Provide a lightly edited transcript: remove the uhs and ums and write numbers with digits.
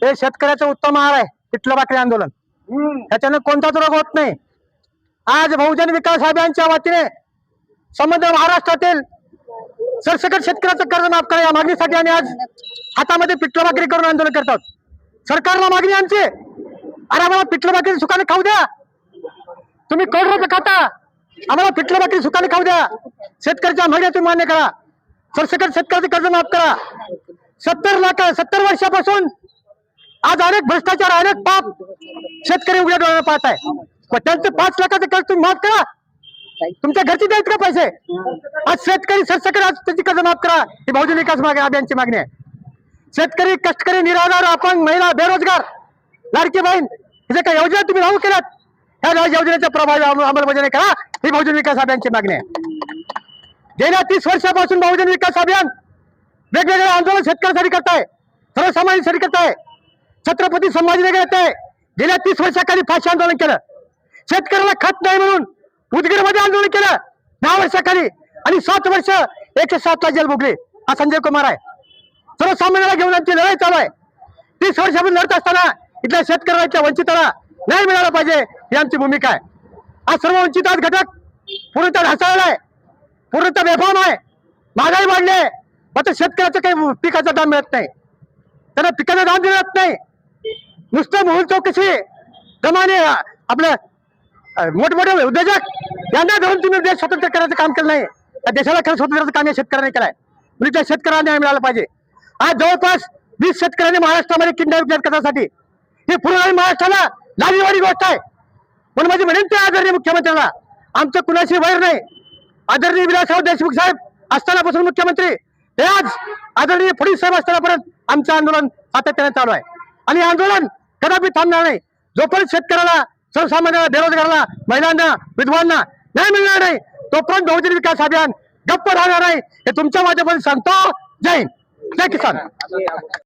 हे शेतकऱ्याचं उत्तम आहार आहे पिठलं भाकरी आंदोलन. त्याच्यानं कोणताच रोग होत नाही. आज बहुजन विकास अभियानच्या वतीने संबंध महाराष्ट्रातील सरसकट शेतकऱ्याचं कर्ज माफ करा या मागणीसाठी आम्ही आज हातामध्ये पिठलं भाकरी करून आंदोलन करतात. सरकारला मागणी आमची, अरे आम्हाला पिठलं भाकरी सुखाने खाऊ द्या. तुम्ही करोड रुपये खाता, आम्हाला पिठलं भाकरी सुखाने खाऊ द्या. शेतकऱ्याच्या मागण्या तुम्ही मान्य करा. सरसकट शेतकऱ्याचं कर्ज माफ करा. 70 वर्षापासून आज अनेक भ्रष्टाचार, अनेक पाप शेतकरी उघड्या डोळ्याने पाहत आहे. त्यांचं 5 लाखाचं कर्ज तुम्ही माफ करा. तुमच्या घरचे द्यायच का पैसे? आज शेतकरी सरसकट आज त्याची कर्ज माफ करा ही बहुजन विकास अभियानची मागणी आहे. शेतकरी, कष्टकरी, निराधार, अपंग, महिला, बेरोजगार, लाडकी बहीण हे जे काही योजना तुम्ही लागू केल्यात ह्या योजनेच्या प्रभावी अंमलबजावणी करा ही बहुजन विकास अभियानची मागणी आहे. गेल्या 30 वर्षापासून बहुजन विकास अभियान वेगवेगळे आंदोलन शेतकऱ्यांसाठी करताय, सर्वसामान्यांसाठी करताय. छत्रपती संभाजीनगर येथे गेल्या 30 वर्षाखाली फाशी आंदोलन केलं. शेतकऱ्याला खत नाही म्हणून उदगीरमध्ये आंदोलन केलं 10 वर्षाखाली आणि 7 वर्ष 107 ला जेल भोगली. हा संजय कुमार आहे. सर्वसामान्याला घेऊन आमची लढाई चालू आहे. 30 वर्षापासून लढत असताना इथल्या शेतकऱ्यांच्या वंचिताला न्याय मिळाला पाहिजे ही आमची भूमिका आहे. आज सर्व वंचित आज घटक पूर्णतः ढासळला आहे, पूर्णतः बेफाम आहे. महागाई वाढली आहे, मात्र शेतकऱ्याचं काही पिकाचा दाम मिळत नाही, त्यांना पिकाचा दाम मिळत नाही. नुसतं मोहल चौकशी दमाने आपलं मोठमोठे उद्योजक यांना धरून तुम्ही देश स्वतंत्र करायचं काम केलं नाही. त्या देशाला खरं स्वतंत्राचं काम या शेतकऱ्यांनी केलंय. म्हणजे त्या शेतकऱ्यांना न्याय मिळाला पाहिजे. आज जवळपास 20 शेतकऱ्यांनी महाराष्ट्रामध्ये किडनॅप करण्यासाठी ही पूर्ण महाराष्ट्राला लाजीवाडी गोष्ट आहे. पण माझी विनंती आहे आदरणीय मुख्यमंत्र्यांना, आमचं कुणाशी वैर नाही. आदरणीय विलासराव देशमुख साहेब असतानापासून मुख्यमंत्री हे आज आदरणीय फडणवीस साहेब असतानापर्यंत आमचं आंदोलन सातत्याने चालू आहे आणि आंदोलन कदापि थांबणार नाही. जोपर्यंत शेतकऱ्याला, सर्वसामान्यांना, बेरोजगाराला, महिलांना, विधवांना न्याय मिळणार नाही तोपर्यंत बहुजन विकास अभियान गप्प राहणार नाही हे तुमच्या माध्यमातून सांगतो. जय हिंद, जय किसान.